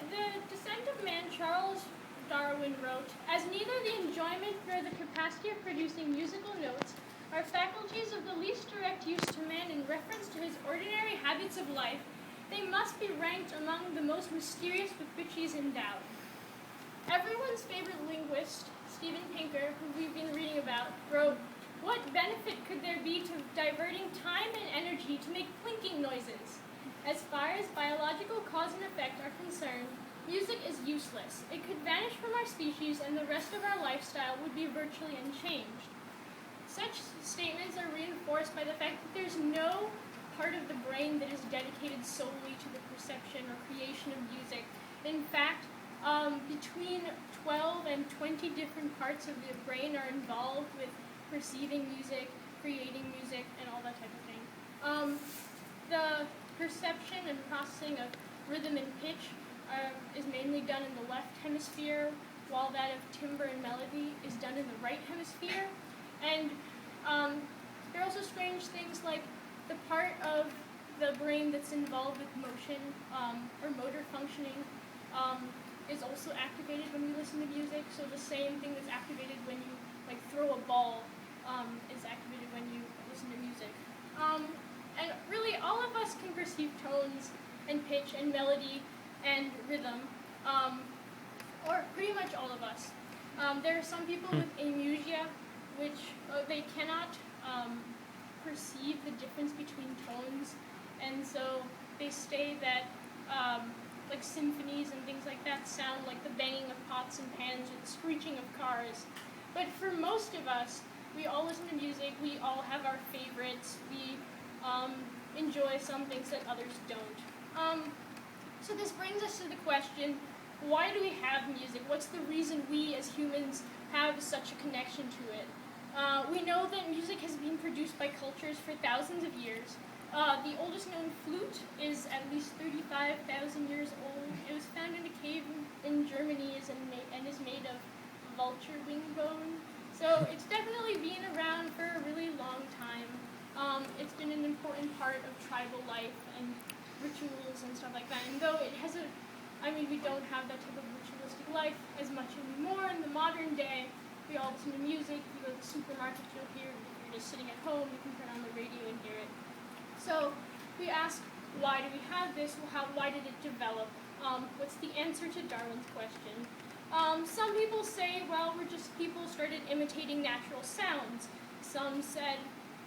the Descent of Man, Charles Darwin wrote, "As neither the enjoyment nor the capacity of producing musical notes are faculties of the least direct use to man in reference to his ordinary habits of life, they must be ranked among the most mysterious with which he is endowed." Everyone's favorite linguist, Steven Pinker, who we've been reading about, wrote, "What benefit could there be to diverting time and energy to make clinking noises? As far as biological cause and effect are concerned, music is useless. It could vanish from our species and the rest of our lifestyle would be virtually unchanged." Such statements are reinforced by the fact that there's no part of the brain that is dedicated solely to the perception or creation of music. In fact, between 12 and 20 different parts of the brain are involved with perceiving music, creating music, and all that type of thing. The perception and processing of rhythm and pitch is mainly done in the left hemisphere, while that of timbre and melody is done in the right hemisphere. And there are also strange things like the part of the brain that's involved with motion or motor functioning is also activated when we listen to music. So the same thing that's activated when you throw a ball is activated when you listen to music. And really, all of us can perceive tones and pitch and melody and rhythm, or pretty much all of us. There are some people with amusia, which they cannot perceive the difference between tones, and so they say that symphonies and things like that sound like the banging of pots and pans or the screeching of cars. But for most of us, we all listen to music, we all have our favorites, we enjoy some things that others don't. So this brings us to the question, why do we have music? What's the reason we as humans have such a connection to it? We know that music has been produced by cultures for thousands of years. The oldest known flute is at least 35,000 years old. It was found in a cave in Germany and is made of vulture wing bone. So it's definitely been around for a really long time. It's been an important part of tribal life and rituals and stuff like that. And though it has we don't have that type of ritualistic life as much anymore in the modern day. We all listen to music. You go to the supermarket, you'll hear it. If you're just sitting at home, you can turn on the radio and hear it. So we ask, why do we have this? Why did it develop? What's the answer to Darwin's question? Some people say, well, people started imitating natural sounds. Some said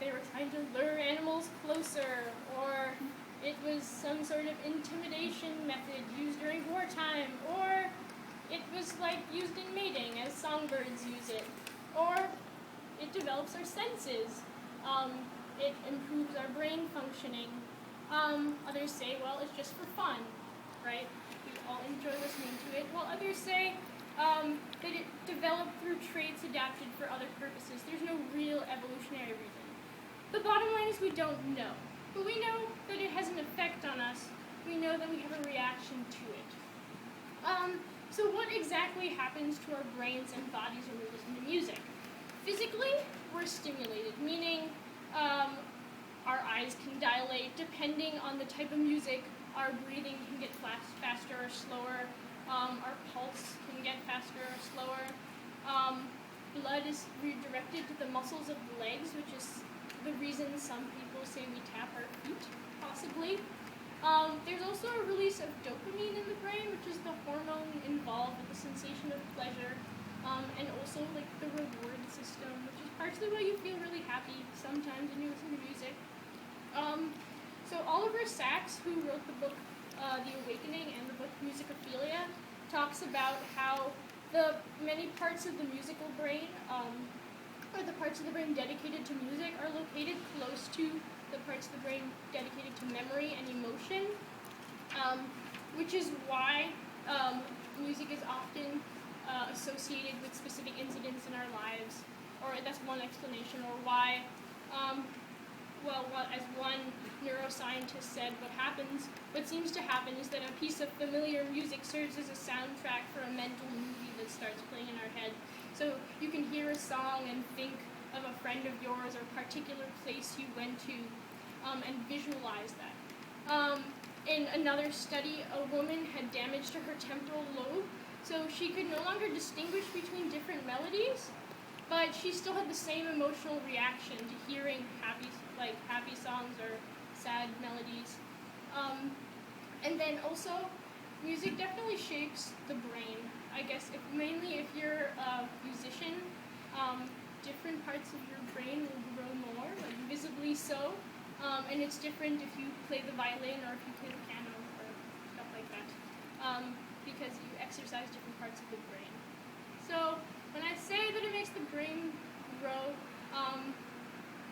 they were trying to lure animals closer, or it was some sort of intimidation method used during wartime, or it was used in mating as songbirds use it, or it develops our senses. It improves our brain functioning. Others say, well, it's just for fun, right? We all enjoy listening to it. While others say that it developed through traits adapted for other purposes. There's no real evolutionary reason. The bottom line is we don't know. But we know that it has an effect on us. We know that we have a reaction to it. So what exactly happens to our brains and bodies when we listen to music? Physically, we're stimulated, meaning our eyes can dilate. Depending on the type of music, our breathing can get faster or slower. Our pulse can get faster or slower. Blood is redirected to the muscles of the legs, which is the reason some people say we tap our feet, possibly. There's also a release of dopamine in the brain, which is the hormone involved with the sensation of pleasure, and also the reward system, which is partially why you feel really happy sometimes when you listen to music. So Oliver Sacks, who wrote the book The Awakening and the book Musicophilia, talks about how the many parts of the musical brain, or the parts of the brain dedicated to music, are located close to the parts of the brain dedicated to memory and emotion, which is why music is often associated with specific incidents in our lives, or that's one explanation, or why, as one neuroscientist said, what seems to happen is that a piece of familiar music serves as a soundtrack for a mental movie that starts playing in our head. So you can hear a song and think of a friend of yours or a particular place you went to, and visualize that. In another study, a woman had damage to her temporal lobe, so she could no longer distinguish between different melodies, but she still had the same emotional reaction to hearing happy songs or sad melodies. And then also, music definitely shapes the brain. I guess mainly if you're a musician, different parts of your brain will grow more, like visibly so. And it's different if you play the violin or if you play the piano or stuff like that, because you exercise different parts of the brain. So when I say that it makes the brain grow,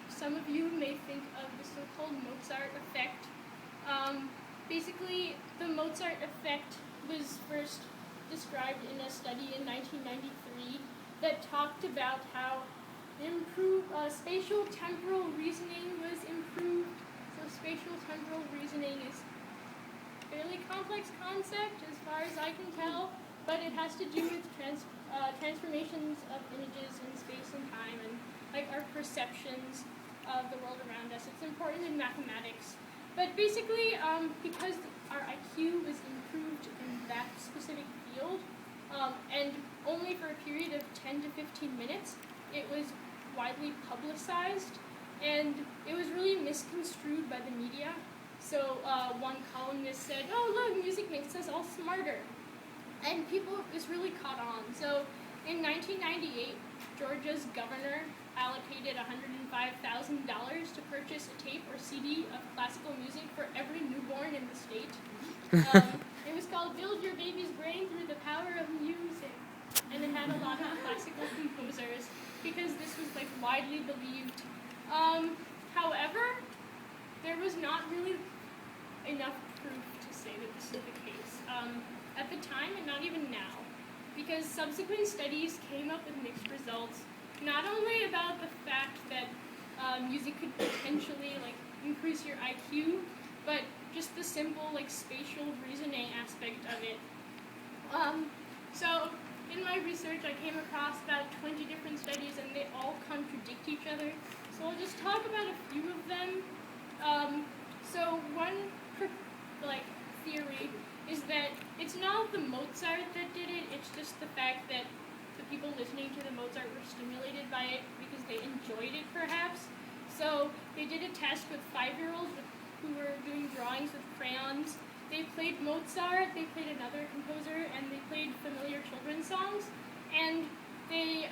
some of you may think of the so-called Mozart effect. Basically, the Mozart effect was first described in a study in 1993 that talked about how spatial temporal reasoning was improved. So spatial temporal reasoning is a fairly complex concept as far as I can tell, but it has to do with transformations of images in space and time and like our perceptions of the world around us. It's important in mathematics. But basically, because our IQ was improved in that specific field, and only for a period of 10 to 15 minutes, it was widely publicized, and it was really misconstrued by the media. So one columnist said, "Oh, look, music makes us all smarter." And this really caught on. So in 1998, Georgia's governor allocated $105,000 to purchase a tape or CD of classical music for every newborn in the state. It was called Build Your Baby's Brain Through the Power of Music. And it had a lot of classical composers because this was like widely believed. However, there was not really enough proof to say that this is the case at the time and not even now, because subsequent studies came up with mixed results, not only about the fact that music could potentially increase your IQ, but just the simple spatial reasoning aspect of it. So in my research, I came across about 20 different studies, and they all contradict each other. So I'll just talk about a few of them. So one theory is that it's not the Mozart that did it, it's just the fact that the people listening to the Mozart were stimulated by it because they enjoyed it, perhaps. So they did a test with 5-year-olds who were doing drawings with crayons. They played Mozart, they played another composer, and they played familiar children's songs. And they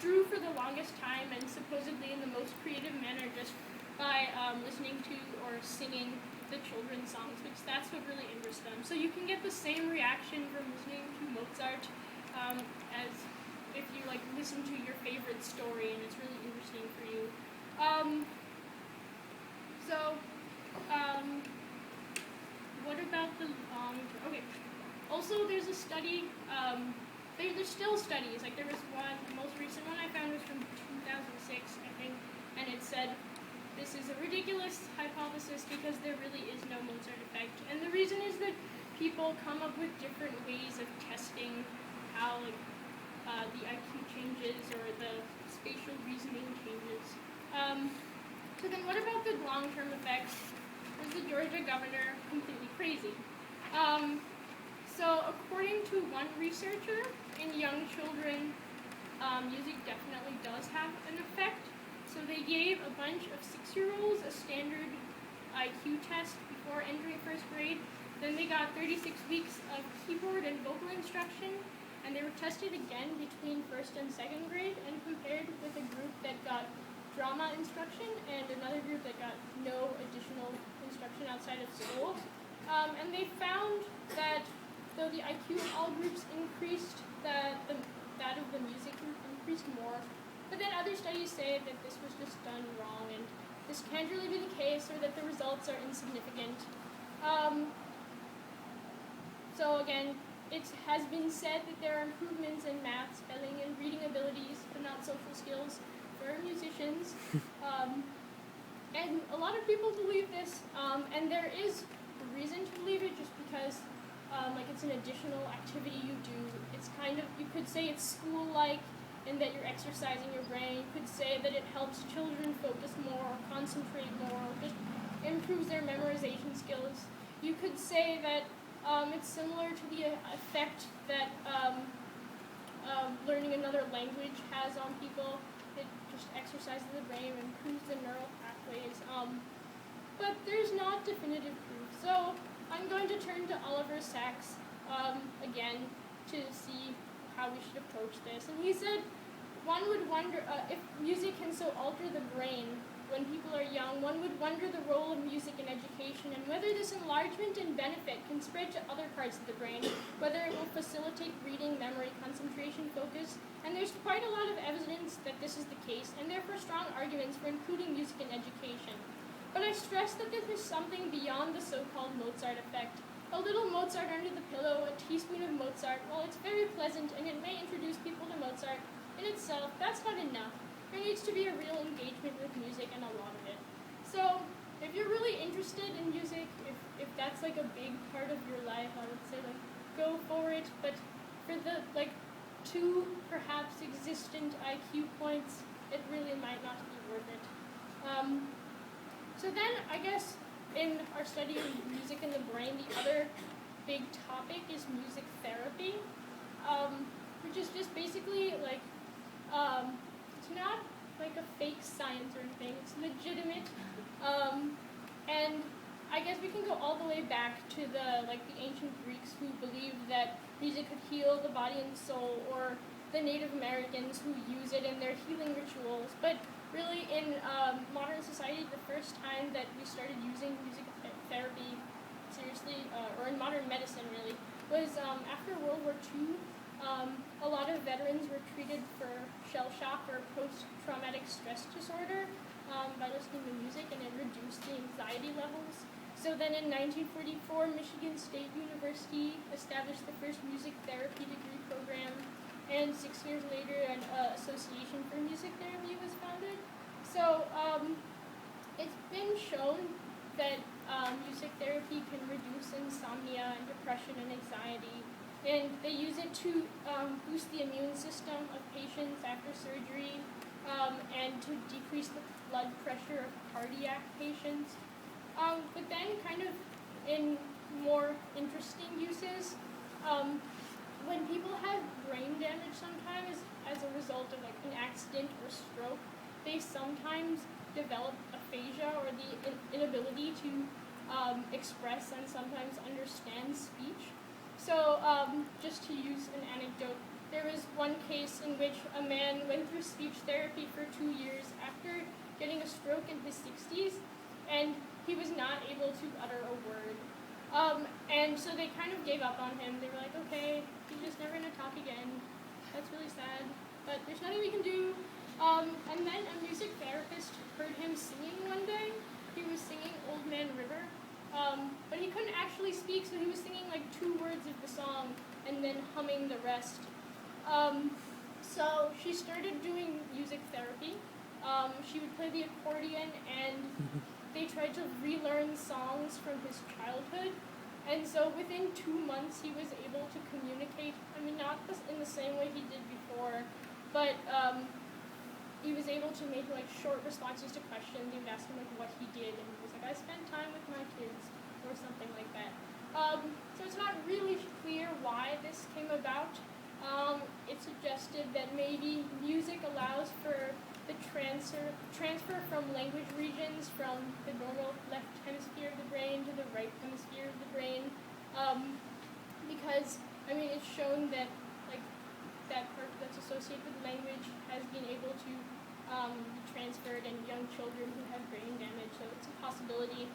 drew for the longest time, and supposedly in the most creative manner, just by listening to or singing the children's songs, because that's what really interests them. So you can get the same reaction from listening to Mozart as if you listen to your favorite story, and it's really interesting for you. What about the okay. Also, there's a study, there's still studies, there was one, the most recent one I found was from 2006, I think, and it said, this is a ridiculous hypothesis because there really is no Mozart effect. And the reason is that people come up with different ways of testing how the IQ changes or the spatial reasoning changes. So then what about the long-term effects? Was the Georgia governor completely crazy? So according to one researcher, in young children, music definitely does have an effect. So they gave a bunch of 6-year-olds a standard IQ test before entering first grade. Then they got 36 weeks of keyboard and vocal instruction, and they were tested again between first and second grade and compared with a group that got drama instruction and another group that got no additional instruction outside of school. And they found that though the IQ of all groups increased, that of the music group increased more. But then other studies say that this was just done wrong, and this can't really be the case, or that the results are insignificant. So again, it has been said that there are improvements in math, spelling, and reading abilities, but not social skills for musicians. And a lot of people believe this, and there is a reason to believe it, just because it's an additional activity you do. It's you could say it's school-like, and that you're exercising your brain. You could say that it helps children focus more, or concentrate more, or just improves their memorization skills. you could say that it's similar to the effect that learning another language has on people. It just exercises the brain and improves the neural pathways. But there's not definitive proof. So I'm going to turn to Oliver Sacks again to see how we should approach this. And he said, one would wonder if music can so alter the brain when people are young, one would wonder the role of music in education and whether this enlargement and benefit can spread to other parts of the brain, whether it will facilitate reading, memory, concentration, focus. And there's quite a lot of evidence that this is the case, and therefore strong arguments for including music in education. But I stress that this is something beyond the so-called Mozart effect. A little Mozart under the pillow, a teaspoon of Mozart, while it's very pleasant and it may introduce people to Mozart, in itself, that's not enough. There needs to be a real engagement with music and a lot of it. So if you're really interested in music, if that's like a big part of your life, I would say like go for it. But for the like 2 perhaps existent IQ points, it really might not be worth it. So then I guess in our study of music and the brain, the other big topic is music therapy, which is just basically like it's not like a fake science or anything. It's legitimate, and I guess we can go all the way back to the ancient Greeks who believed that music could heal the body and soul, or the Native Americans who use it in their healing rituals. But really, in modern society, the first time that we started using music therapy seriously, or in modern medicine really, was after World War II. A lot of veterans were treated for shell shock or post-traumatic stress disorder by listening to music, and it reduced the anxiety levels. So then in 1944, Michigan State University established the first music therapy degree program, and 6 years later, an Association for Music Therapy was founded. So it's been shown that music therapy can reduce insomnia and depression and anxiety. And they use it to boost the immune system of patients after surgery, and to decrease the blood pressure of cardiac patients. But then kind of in more interesting uses, when people have brain damage sometimes as a result of like an accident or stroke, they sometimes develop aphasia, or the inability to express and sometimes understand speech. So just to use an anecdote, there was one case in which a man went through speech therapy for 2 years after getting a stroke in his 60s, and he was not able to utter a word. And so they kind of gave up on him. They were like, okay, he's just never going to talk again. That's really sad, but there's nothing we can do. And then a music therapist heard him singing one day. He was singing Old Man River. But he couldn't actually speak, so he was singing like 2 words of the song and then humming the rest. So she started doing music therapy. She would play the accordion, and they tried to relearn songs from his childhood. And so within 2 months, he was able to communicate. I mean, not in the same way he did before, but he was able to make like short responses to questions. They would ask him like what he did, and he was like, I spent time with my kids, or something like that. So it's not really clear why this came about. It suggested that maybe music allows for the transfer from language regions from the normal left hemisphere of the brain to the right hemisphere of the brain, because I mean it's shown that like that part that's associated with language has been able to be transferred in young children who have brain damage, so it's a possibility.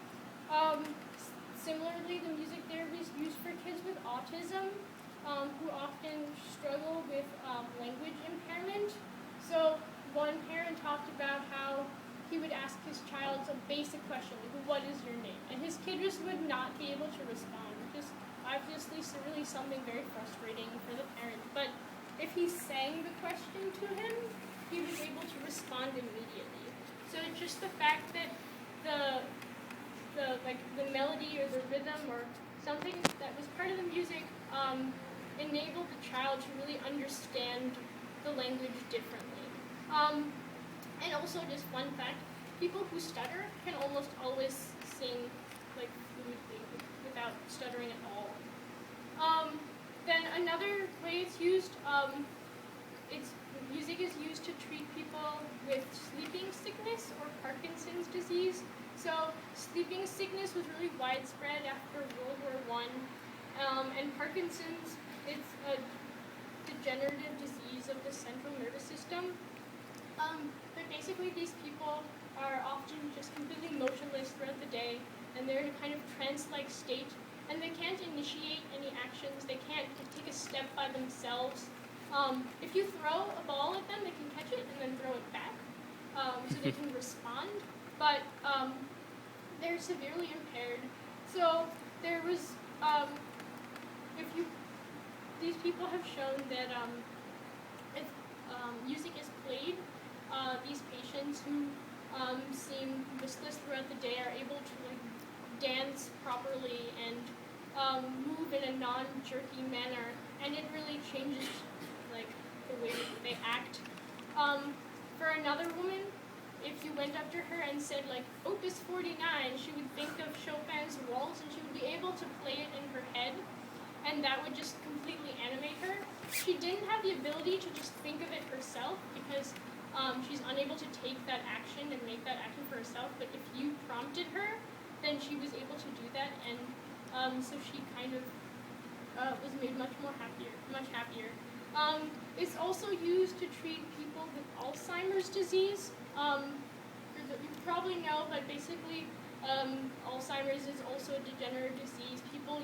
Similarly, the music therapy is used for kids with autism, who often struggle with language impairment. So one parent talked about how he would ask his child a basic question, like, what is your name? And his kid just would not be able to respond, which is obviously really something very frustrating for the parent. But if he sang the question to him, he was able to respond immediately. So it's just the fact that the melody or the rhythm or something that was part of the music enabled the child to really understand the language differently. And also, just fun fact, people who stutter can almost always sing like fluidly with without stuttering at all. Then another way it's used, music is used to treat people with sleeping sickness or Parkinson's disease. So sleeping sickness was really widespread after World War I, and Parkinson's, it's a degenerative disease of the central nervous system. But basically these people are often just completely motionless throughout the day, and they're in a kind of trance-like state, and they can't initiate any actions, they can't take a step by themselves. If you throw a ball at them, they can catch it and then throw it back, so they can respond, but they're severely impaired. So there was, these people have shown that if music is played, these patients who seem listless throughout the day are able to dance properly and move in a non-jerky manner, and it really changes the way that they act. For another woman, if you went up to her and said Opus 49, she would think of Chopin's Waltz, and she would be able to play it in her head, and that would just completely animate her. She didn't have the ability to just think of it herself because she's unable to take that action and make that action for herself, but if you prompted her, then she was able to do that, and so she kind of was made much happier. It's also used to treat people with Alzheimer's disease. You probably know, but basically Alzheimer's is also a degenerative disease. People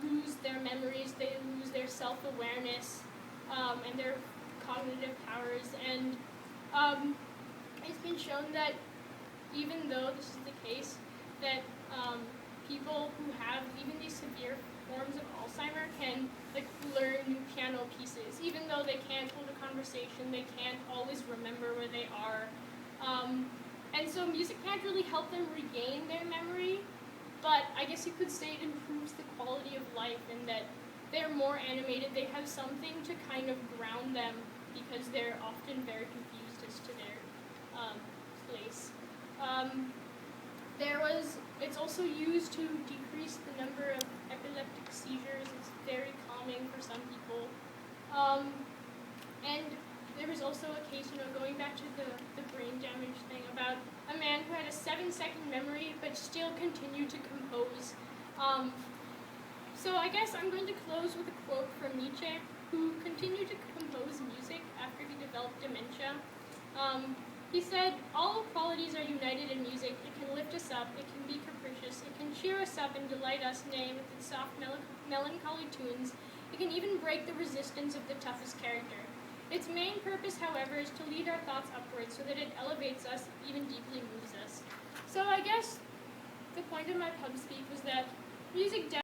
lose their memories, they lose their self-awareness, and their cognitive powers, and it's been shown that even though this is the case, that people who have even these severe forms of Alzheimer can learn new piano pieces, even though they can't hold a conversation, they can't always remember where they are. And so music can't really help them regain their memory, but I guess you could say it improves the quality of life in that they're more animated, they have something to kind of ground them because they're often very confused as to their place. It's also used to decrease the number of epileptic seizures. It's very calming for some people. And there was also a case, going back to the brain damage thing, about a man who had a 7-second memory but still continued to compose. So I guess I'm going to close with a quote from Nietzsche, who continued to compose music after he developed dementia. He said, "All qualities are united in music. It can lift us up, it can be capricious, it can cheer us up and delight us, nay, with its soft melancholy tunes. It can even break the resistance of the toughest character. Its main purpose, however, is to lead our thoughts upwards so that it elevates us, even deeply moves us." So I guess the point of my PubSpeak was that music